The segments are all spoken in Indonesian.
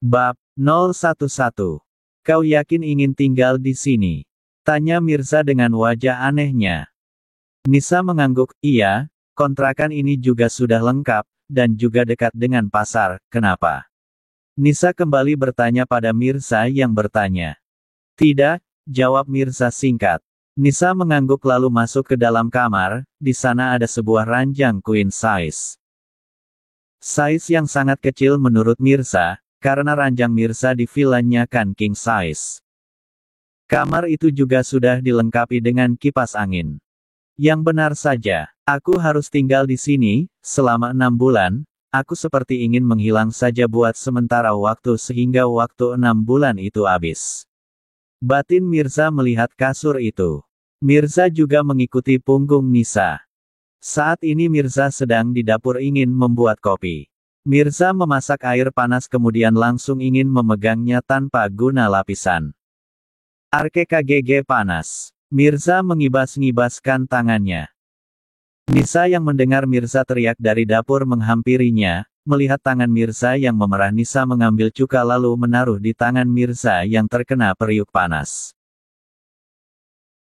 Bab 011. Kau yakin ingin tinggal di sini? Tanya Mirza dengan wajah anehnya. Nisa mengangguk, iya, kontrakan ini juga sudah lengkap, dan juga dekat dengan pasar, kenapa? Nisa kembali bertanya pada Mirza yang bertanya. Tidak, jawab Mirza singkat. Nisa mengangguk lalu masuk ke dalam kamar, di sana ada sebuah ranjang queen size. Size yang sangat kecil menurut Mirza, karena ranjang Mirza di villanya kan king size. Kamar itu juga sudah dilengkapi dengan kipas angin. Yang benar saja, aku harus tinggal di sini, selama 6 bulan, aku seperti ingin menghilang saja buat sementara waktu sehingga waktu 6 bulan itu habis. Batin Mirza melihat kasur itu. Mirza juga mengikuti punggung Nisa. Saat ini Mirza sedang di dapur ingin membuat kopi. Mirza memasak air panas kemudian langsung ingin memegangnya tanpa guna lapisan. RKKGG panas. Mirza mengibas-ngibaskan tangannya. Nisa yang mendengar Mirza teriak dari dapur menghampirinya, melihat tangan Mirza yang memerah. Nisa mengambil cuka lalu menaruh di tangan Mirza yang terkena periuk panas.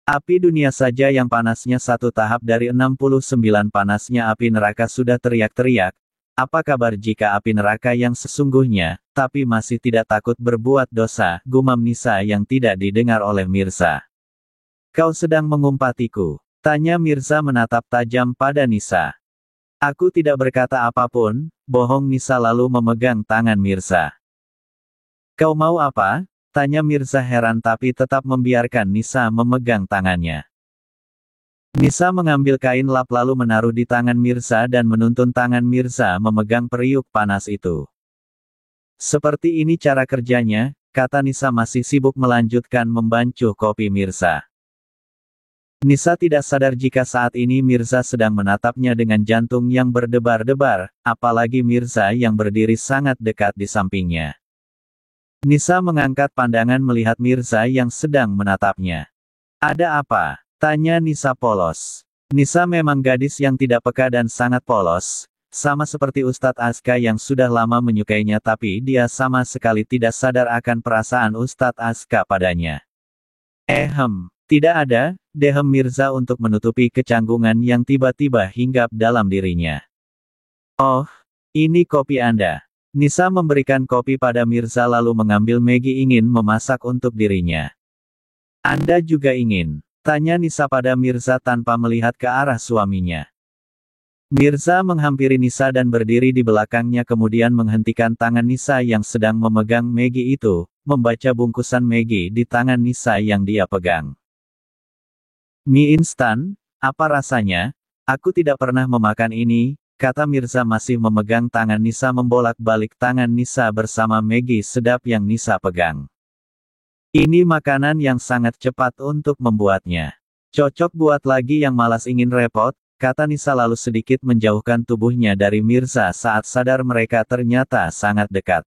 Api dunia saja yang panasnya satu tahap dari 69 panasnya api neraka sudah teriak-teriak. Apa kabar jika api neraka yang sesungguhnya, tapi masih tidak takut berbuat dosa, gumam Nisa yang tidak didengar oleh Mirza. Kau sedang mengumpatiku? Tanya Mirza menatap tajam pada Nisa. Aku tidak berkata apapun, bohong. Nisa lalu memegang tangan Mirza. Kau mau apa? Tanya Mirza heran tapi tetap membiarkan Nisa memegang tangannya. Nisa mengambil kain lap lalu menaruh di tangan Mirza dan menuntun tangan Mirza memegang periuk panas itu. Seperti ini cara kerjanya, kata Nisa masih sibuk melanjutkan membancuh kopi Mirza. Nisa tidak sadar jika saat ini Mirza sedang menatapnya dengan jantung yang berdebar-debar, apalagi Mirza yang berdiri sangat dekat di sampingnya. Nisa mengangkat pandangan melihat Mirza yang sedang menatapnya. Ada apa? Tanya Nisa polos. Nisa memang gadis yang tidak peka dan sangat polos, sama seperti Ustadz Aska yang sudah lama menyukainya tapi dia sama sekali tidak sadar akan perasaan Ustadz Aska padanya. Tidak ada, dehem Mirza untuk menutupi kecanggungan yang tiba-tiba hinggap dalam dirinya. Oh, ini kopi Anda. Nisa memberikan kopi pada Mirza lalu mengambil Maggie ingin memasak untuk dirinya. Anda juga ingin? Tanya Nisa pada Mirza tanpa melihat ke arah suaminya. Mirza menghampiri Nisa dan berdiri di belakangnya kemudian menghentikan tangan Nisa yang sedang memegang Maggie itu, membaca bungkusan Maggie di tangan Nisa yang dia pegang. Mie instan, apa rasanya? Aku tidak pernah memakan ini, kata Mirza masih memegang tangan Nisa membolak-balik tangan Nisa bersama Maggie sedap yang Nisa pegang. Ini makanan yang sangat cepat untuk membuatnya. Cocok buat lagi yang malas ingin repot, kata Nisa lalu sedikit menjauhkan tubuhnya dari Mirza saat sadar mereka ternyata sangat dekat.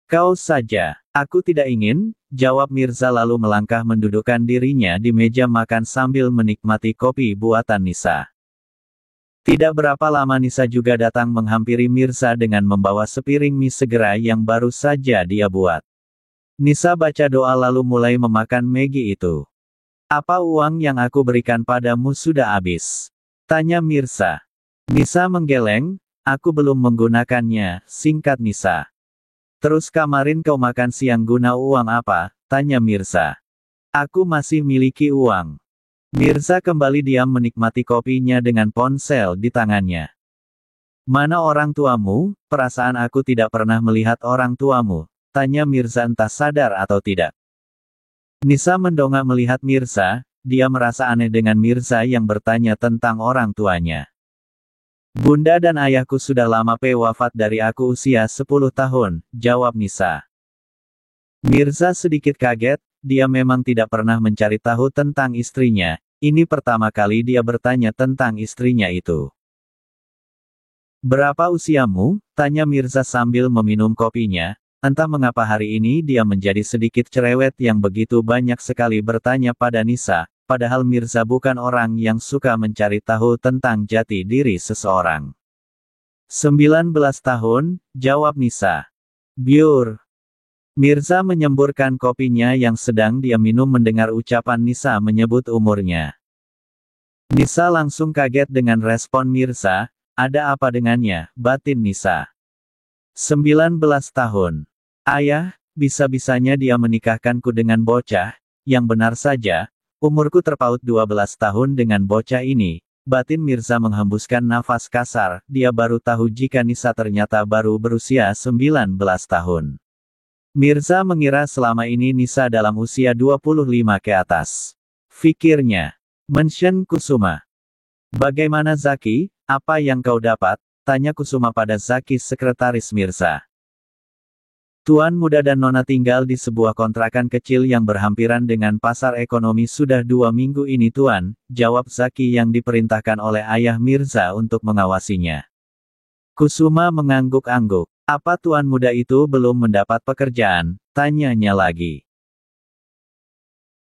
Kau saja, aku tidak ingin, jawab Mirza lalu melangkah mendudukkan dirinya di meja makan sambil menikmati kopi buatan Nisa. Tidak berapa lama Nisa juga datang menghampiri Mirza dengan membawa sepiring mie segera yang baru saja dia buat. Nisa baca doa lalu mulai memakan Maggie itu. Apa uang yang aku berikan padamu sudah habis? Tanya Mirza. Nisa menggeleng, aku belum menggunakannya, singkat Nisa. Terus kemarin kau makan siang guna uang apa? Tanya Mirza. Aku masih miliki uang. Mirza kembali diam menikmati kopinya dengan ponsel di tangannya. Mana orang tuamu? Perasaan aku tidak pernah melihat orang tuamu. Tanya Mirza entah sadar atau tidak. Nisa mendongak melihat Mirza, dia merasa aneh dengan Mirza yang bertanya tentang orang tuanya. Bunda dan ayahku sudah lama wafat dari aku usia 10 tahun, jawab Nisa. Mirza sedikit kaget, dia memang tidak pernah mencari tahu tentang istrinya, ini pertama kali dia bertanya tentang istrinya itu. Berapa usiamu? Tanya Mirza sambil meminum kopinya. Entah mengapa hari ini dia menjadi sedikit cerewet yang begitu banyak sekali bertanya pada Nisa, padahal Mirza bukan orang yang suka mencari tahu tentang jati diri seseorang. 19 tahun, jawab Nisa. Biur. Mirza menyemburkan kopinya yang sedang dia minum mendengar ucapan Nisa menyebut umurnya. Nisa langsung kaget dengan respon Mirza, ada apa dengannya, batin Nisa. 19 tahun. Ayah, bisa-bisanya dia menikahkanku dengan bocah, yang benar saja, umurku terpaut 12 tahun dengan bocah ini. Batin Mirza menghembuskan nafas kasar, dia baru tahu jika Nisa ternyata baru berusia 19 tahun. Mirza mengira selama ini Nisa dalam usia 25 ke atas. Fikirnya. Mention Kusuma. Bagaimana Zaki, apa yang kau dapat? Tanya Kusuma pada Zaki sekretaris Mirza. Tuan muda dan Nona tinggal di sebuah kontrakan kecil yang berhampiran dengan pasar ekonomi sudah 2 minggu ini Tuan, jawab Zaki yang diperintahkan oleh ayah Mirza untuk mengawasinya. Kusuma mengangguk-angguk. Apa tuan muda itu belum mendapat pekerjaan? Tanyanya lagi.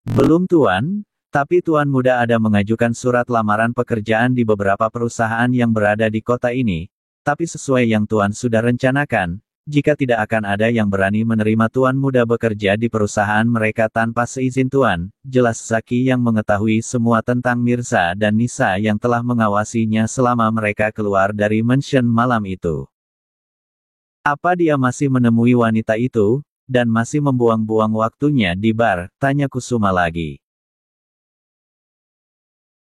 Belum tuan, tapi tuan muda ada mengajukan surat lamaran pekerjaan di beberapa perusahaan yang berada di kota ini. Tapi sesuai yang tuan sudah rencanakan, jika tidak akan ada yang berani menerima tuan muda bekerja di perusahaan mereka tanpa seizin tuan, jelas Zaki yang mengetahui semua tentang Mirza dan Nisa yang telah mengawasinya selama mereka keluar dari mansion malam itu. Apa dia masih menemui wanita itu, dan masih membuang-buang waktunya di bar? Tanya Kusuma lagi.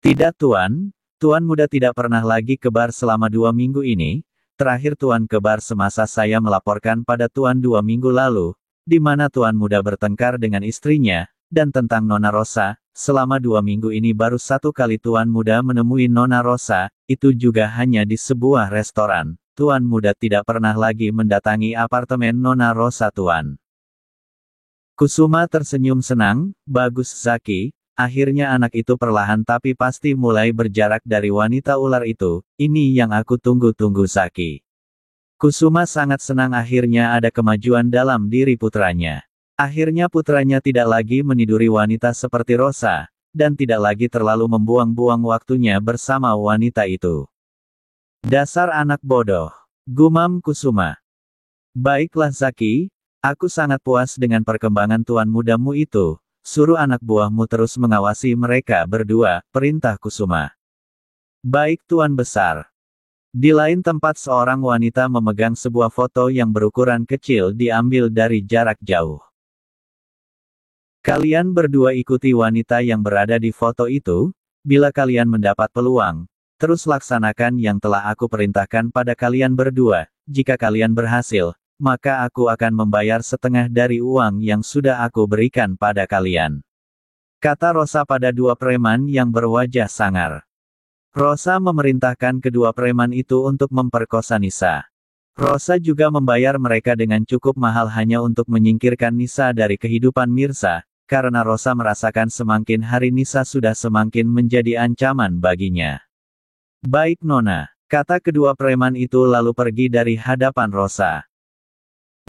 Tidak tuan, tuan muda tidak pernah lagi ke bar selama 2 minggu ini. Terakhir tuan ke bar semasa saya melaporkan pada tuan 2 minggu lalu, di mana tuan muda bertengkar dengan istrinya, dan tentang Nona Rosa, selama 2 minggu ini baru 1 kali tuan muda menemui Nona Rosa, itu juga hanya di sebuah restoran. Tuan muda tidak pernah lagi mendatangi apartemen Nona Rosa tuan. Kusuma tersenyum senang, bagus Zaki, akhirnya anak itu perlahan tapi pasti mulai berjarak dari wanita ular itu, ini yang aku tunggu-tunggu Zaki. Kusuma sangat senang akhirnya ada kemajuan dalam diri putranya. Akhirnya putranya tidak lagi meniduri wanita seperti Rosa, dan tidak lagi terlalu membuang-buang waktunya bersama wanita itu. Dasar anak bodoh. Gumam Kusuma. Baiklah Zaki, aku sangat puas dengan perkembangan tuan mudamu itu. Suruh anak buahmu terus mengawasi mereka berdua, perintah Kusuma. Baik tuan besar. Di lain tempat seorang wanita memegang sebuah foto yang berukuran kecil diambil dari jarak jauh. Kalian berdua ikuti wanita yang berada di foto itu, bila kalian mendapat peluang. Terus laksanakan yang telah aku perintahkan pada kalian berdua, jika kalian berhasil, maka aku akan membayar setengah dari uang yang sudah aku berikan pada kalian. Kata Rosa pada 2 preman yang berwajah sangar. Rosa memerintahkan kedua preman itu untuk memperkosa Nisa. Rosa juga membayar mereka dengan cukup mahal hanya untuk menyingkirkan Nisa dari kehidupan Mirza, karena Rosa merasakan semakin hari Nisa sudah semakin menjadi ancaman baginya. Baik Nona, kata kedua preman itu lalu pergi dari hadapan Rosa.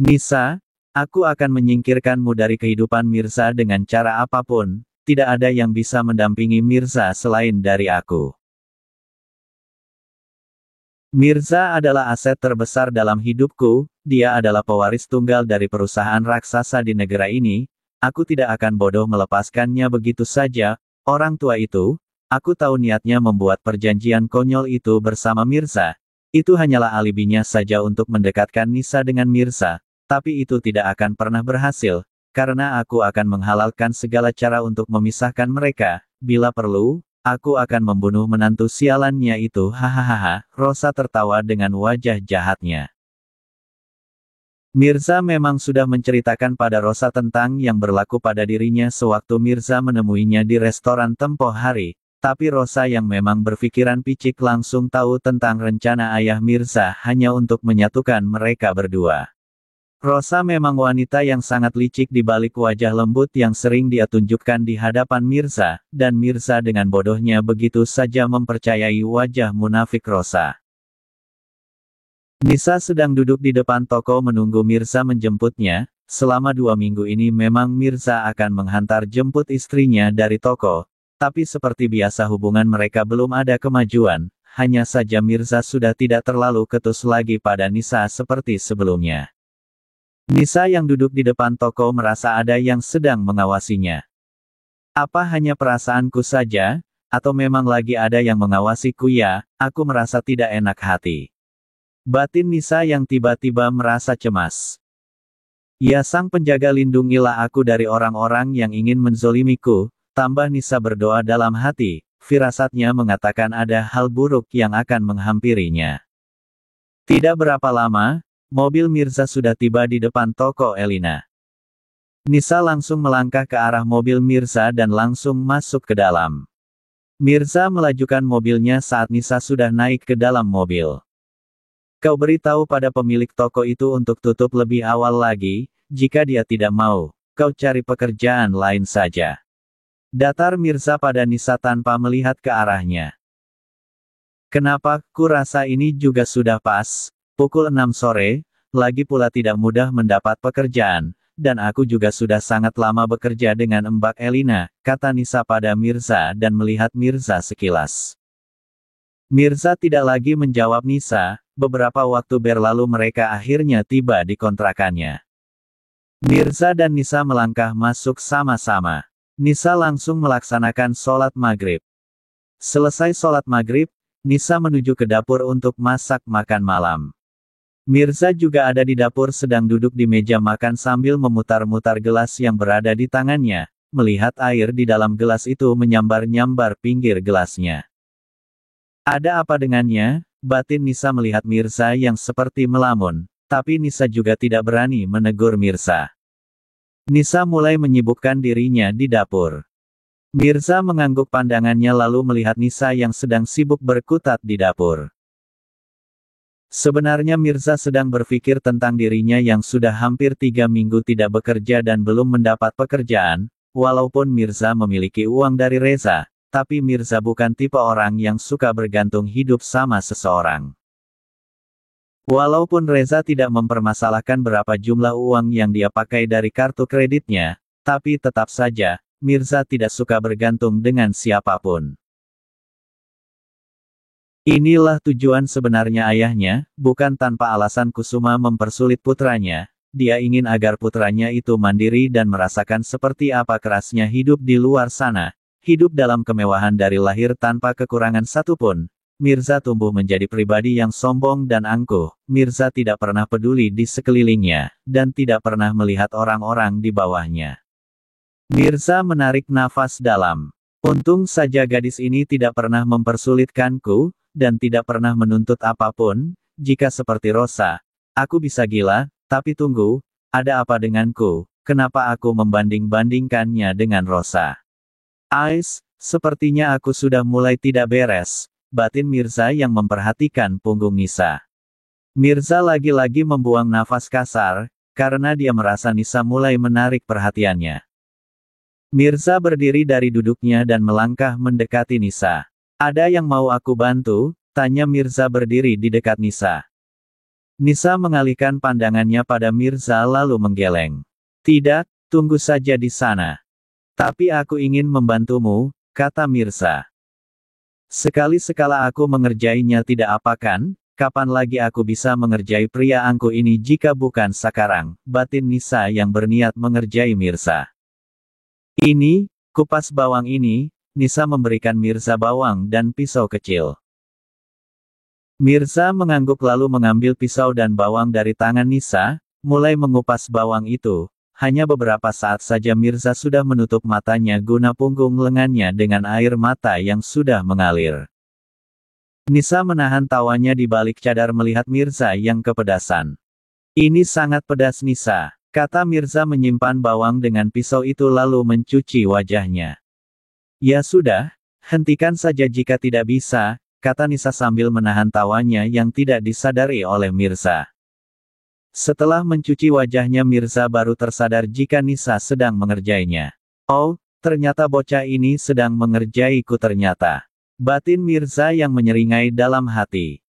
Nisa, aku akan menyingkirkanmu dari kehidupan Mirza dengan cara apapun, tidak ada yang bisa mendampingi Mirza selain dari aku. Mirza adalah aset terbesar dalam hidupku, dia adalah pewaris tunggal dari perusahaan raksasa di negara ini, aku tidak akan bodoh melepaskannya begitu saja, orang tua itu. Aku tahu niatnya membuat perjanjian konyol itu bersama Mirza. Itu hanyalah alibinya saja untuk mendekatkan Nisa dengan Mirza, tapi itu tidak akan pernah berhasil, karena aku akan menghalalkan segala cara untuk memisahkan mereka. Bila perlu, aku akan membunuh menantu sialannya itu. Hahaha, Rosa tertawa dengan wajah jahatnya. Mirza memang sudah menceritakan pada Rosa tentang yang berlaku pada dirinya sewaktu Mirza menemuinya di restoran tempo hari. Tapi Rosa yang memang berpikiran picik langsung tahu tentang rencana ayah Mirza hanya untuk menyatukan mereka berdua. Rosa memang wanita yang sangat licik di balik wajah lembut yang sering dia tunjukkan di hadapan Mirza, dan Mirza dengan bodohnya begitu saja mempercayai wajah munafik Rosa. Nisa sedang duduk di depan toko menunggu Mirza menjemputnya. Selama 2 minggu ini memang Mirza akan menghantar jemput istrinya dari toko. Tapi seperti biasa hubungan mereka belum ada kemajuan, hanya saja Mirza sudah tidak terlalu ketus lagi pada Nisa seperti sebelumnya. Nisa yang duduk di depan toko merasa ada yang sedang mengawasinya. Apa hanya perasaanku saja, atau memang lagi ada yang mengawasiku ya? Aku merasa tidak enak hati. Batin Nisa yang tiba-tiba merasa cemas. Ya sang penjaga, lindungilah aku dari orang-orang yang ingin menzolimiku, tambah Nisa berdoa dalam hati, firasatnya mengatakan ada hal buruk yang akan menghampirinya. Tidak berapa lama, mobil Mirza sudah tiba di depan toko Elina. Nisa langsung melangkah ke arah mobil Mirza dan langsung masuk ke dalam. Mirza melajukan mobilnya saat Nisa sudah naik ke dalam mobil. Kau beritahu pada pemilik toko itu untuk tutup lebih awal lagi, jika dia tidak mau, kau cari pekerjaan lain saja. Datar Mirza pada Nisa tanpa melihat ke arahnya. Kenapa, ku rasa ini juga sudah pas. Pukul 6 sore, lagi pula tidak mudah mendapat pekerjaan, dan aku juga sudah sangat lama bekerja dengan Mbak Elina, kata Nisa pada Mirza dan melihat Mirza sekilas. Mirza tidak lagi menjawab Nisa, beberapa waktu berlalu mereka akhirnya tiba di kontrakannya. Mirza dan Nisa melangkah masuk sama-sama. Nisa langsung melaksanakan sholat maghrib. Selesai sholat maghrib, Nisa menuju ke dapur untuk masak makan malam. Mirza juga ada di dapur sedang duduk di meja makan sambil memutar-mutar gelas yang berada di tangannya, melihat air di dalam gelas itu menyambar-nyambar pinggir gelasnya. Ada apa dengannya? Batin Nisa melihat Mirza yang seperti melamun, tapi Nisa juga tidak berani menegur Mirza. Nisa mulai menyibukkan dirinya di dapur. Mirza mengangguk pandangannya lalu melihat Nisa yang sedang sibuk berkutat di dapur. Sebenarnya Mirza sedang berpikir tentang dirinya yang sudah hampir 3 minggu tidak bekerja dan belum mendapat pekerjaan, walaupun Mirza memiliki uang dari Reza, tapi Mirza bukan tipe orang yang suka bergantung hidup sama seseorang. Walaupun Reza tidak mempermasalahkan berapa jumlah uang yang dia pakai dari kartu kreditnya, tapi tetap saja, Mirza tidak suka bergantung dengan siapapun. Inilah tujuan sebenarnya ayahnya, bukan tanpa alasan Kusuma mempersulit putranya, dia ingin agar putranya itu mandiri dan merasakan seperti apa kerasnya hidup di luar sana, hidup dalam kemewahan dari lahir tanpa kekurangan satupun. Mirza tumbuh menjadi pribadi yang sombong dan angkuh, Mirza tidak pernah peduli di sekelilingnya, dan tidak pernah melihat orang-orang di bawahnya. Mirza menarik nafas dalam. Untung saja gadis ini tidak pernah mempersulitkanku, dan tidak pernah menuntut apapun. Jika seperti Rosa, aku bisa gila, tapi tunggu, ada apa denganku, kenapa aku membanding-bandingkannya dengan Rosa? Sepertinya aku sudah mulai tidak beres, batin Mirza yang memperhatikan punggung Nisa. Mirza lagi-lagi membuang nafas kasar, karena dia merasa Nisa mulai menarik perhatiannya. Mirza berdiri dari duduknya dan melangkah mendekati Nisa. Ada yang mau aku bantu? Tanya Mirza berdiri di dekat Nisa. Nisa mengalihkan pandangannya pada Mirza lalu menggeleng. Tidak, tunggu saja di sana. Tapi aku ingin membantumu, kata Mirza. Sekali-sekala aku mengerjainya tidak apa kan? Kapan lagi aku bisa mengerjai pria angkuh ini jika bukan sekarang? Batin Nisa yang berniat mengerjai Mirza. Ini, kupas bawang ini. Nisa memberikan Mirza bawang dan pisau kecil. Mirza mengangguk lalu mengambil pisau dan bawang dari tangan Nisa, mulai mengupas bawang itu. Hanya beberapa saat saja Mirza sudah menutup matanya guna punggung lengannya dengan air mata yang sudah mengalir. Nisa menahan tawanya di balik cadar melihat Mirza yang kepedasan. Ini sangat pedas Nisa, kata Mirza menyimpan bawang dengan pisau itu lalu mencuci wajahnya. Ya sudah, hentikan saja jika tidak bisa, kata Nisa sambil menahan tawanya yang tidak disadari oleh Mirza. Setelah mencuci wajahnya Mirza baru tersadar jika Nisa sedang mengerjainya. Oh, ternyata bocah ini sedang mengerjaiku ternyata. Batin Mirza yang menyeringai dalam hati.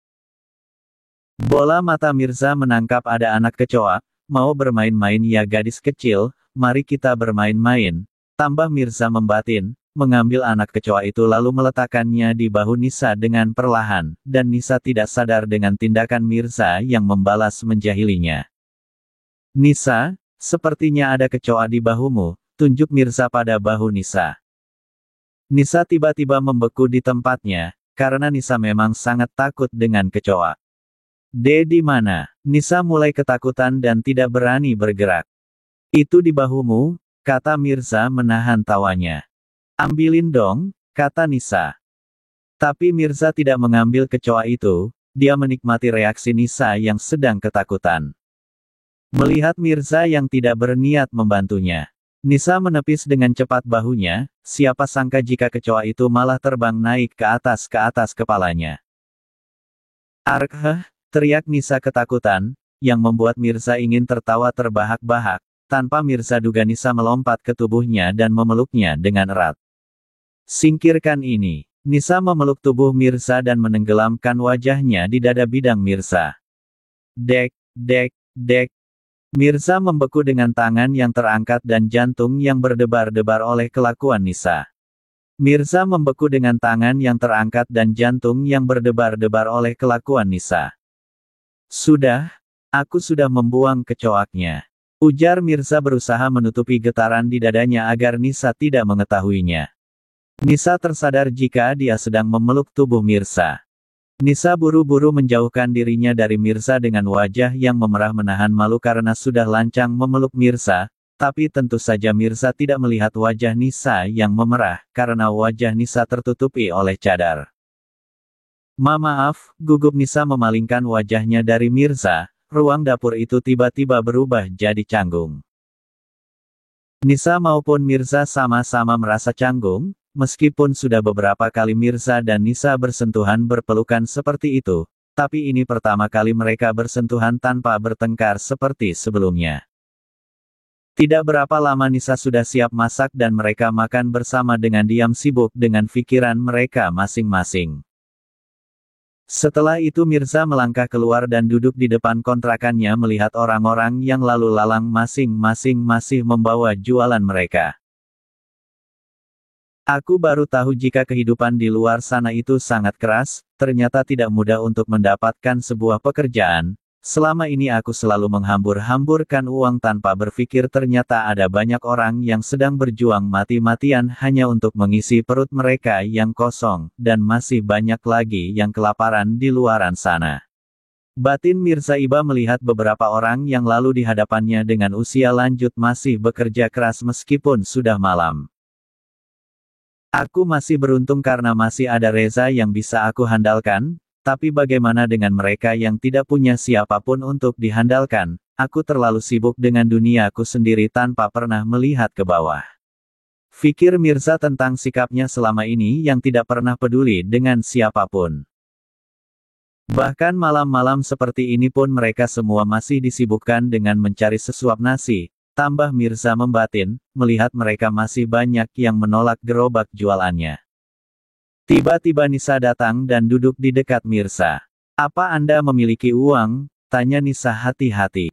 Bola mata Mirza menangkap ada anak kecoa, mau bermain-main ya gadis kecil, mari kita bermain-main, tambah Mirza membatin. Mengambil anak kecoa itu lalu meletakkannya di bahu Nisa dengan perlahan, dan Nisa tidak sadar dengan tindakan Mirza yang membalas menjahilinya. Nisa, sepertinya ada kecoa di bahumu, tunjuk Mirza pada bahu Nisa. Nisa tiba-tiba membeku di tempatnya, karena Nisa memang sangat takut dengan kecoa. Di mana? Nisa mulai ketakutan dan tidak berani bergerak. Itu di bahumu, kata Mirza menahan tawanya. Ambilin dong, kata Nisa. Tapi Mirza tidak mengambil kecoa itu, dia menikmati reaksi Nisa yang sedang ketakutan. Melihat Mirza yang tidak berniat membantunya, Nisa menepis dengan cepat bahunya, siapa sangka jika kecoa itu malah terbang naik ke atas kepalanya. Arghah, teriak Nisa ketakutan, yang membuat Mirza ingin tertawa terbahak-bahak, tanpa Mirza duga Nisa melompat ke tubuhnya dan memeluknya dengan erat. Singkirkan ini. Nisa memeluk tubuh Mirza dan menenggelamkan wajahnya di dada bidang Mirza. Dek, dek, dek. Mirza membeku dengan tangan yang terangkat dan jantung yang berdebar-debar oleh kelakuan Nisa. Mirza membeku dengan tangan yang terangkat dan jantung yang berdebar-debar oleh kelakuan Nisa. Sudah, aku sudah membuang kecoaknya. Ujar Mirza berusaha menutupi getaran di dadanya agar Nisa tidak mengetahuinya. Nisa tersadar jika dia sedang memeluk tubuh Mirza. Nisa buru-buru menjauhkan dirinya dari Mirza dengan wajah yang memerah menahan malu karena sudah lancang memeluk Mirza, tapi tentu saja Mirza tidak melihat wajah Nisa yang memerah, karena wajah Nisa tertutupi oleh cadar. Maaf, gugup Nisa memalingkan wajahnya dari Mirza, ruang dapur itu tiba-tiba berubah jadi canggung. Nisa maupun Mirza sama-sama merasa canggung. Meskipun sudah beberapa kali Mirza dan Nisa bersentuhan berpelukan seperti itu, tapi ini pertama kali mereka bersentuhan tanpa bertengkar seperti sebelumnya. Tidak berapa lama Nisa sudah siap masak dan mereka makan bersama dengan diam sibuk dengan pikiran mereka masing-masing. Setelah itu Mirza melangkah keluar dan duduk di depan kontrakannya melihat orang-orang yang lalu lalang masing-masing masih membawa jualan mereka. Aku baru tahu jika kehidupan di luar sana itu sangat keras, ternyata tidak mudah untuk mendapatkan sebuah pekerjaan. Selama ini aku selalu menghambur-hamburkan uang tanpa berpikir ternyata ada banyak orang yang sedang berjuang mati-matian hanya untuk mengisi perut mereka yang kosong, dan masih banyak lagi yang kelaparan di luaran sana. Batin Mirza iba melihat beberapa orang yang lalu di hadapannya dengan usia lanjut masih bekerja keras meskipun sudah malam. Aku masih beruntung karena masih ada Reza yang bisa aku handalkan, tapi bagaimana dengan mereka yang tidak punya siapapun untuk dihandalkan? Aku terlalu sibuk dengan duniaku sendiri tanpa pernah melihat ke bawah. Fikir Mirza tentang sikapnya selama ini yang tidak pernah peduli dengan siapapun. Bahkan malam-malam seperti ini pun mereka semua masih disibukkan dengan mencari sesuap nasi. Tambah Mirza membatin, melihat mereka masih banyak yang menolak gerobak jualannya. Tiba-tiba Nisa datang dan duduk di dekat Mirza. Apa Anda memiliki uang? Tanya Nisa hati-hati.